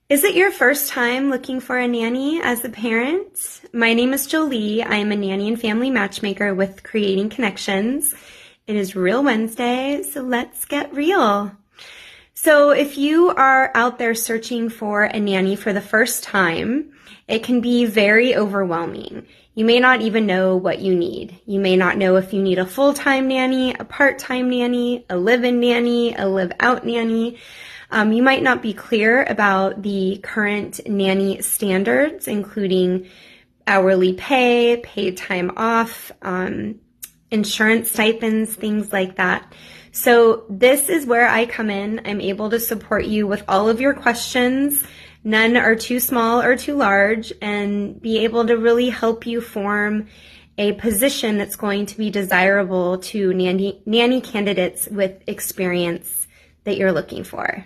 Is it your first time looking for a nanny as a parent? My name is Jolie. I am a nanny and family matchmaker with Creating Connections. It is Real Wednesday, so let's get real. So if you are out there searching for a nanny for the first time, it can be very overwhelming. You may not even know what you need. You may not know if you need a full-time nanny, a part-time nanny, a live-in nanny, a live-out nanny. You might not be clear about the current nanny standards, including hourly pay, paid time off, insurance stipends, things like that. So this is where I come in. I'm able to support you with all of your questions. None are too small or too large, and be able to really help you form a position that's going to be desirable to nanny candidates with experience that you're looking for.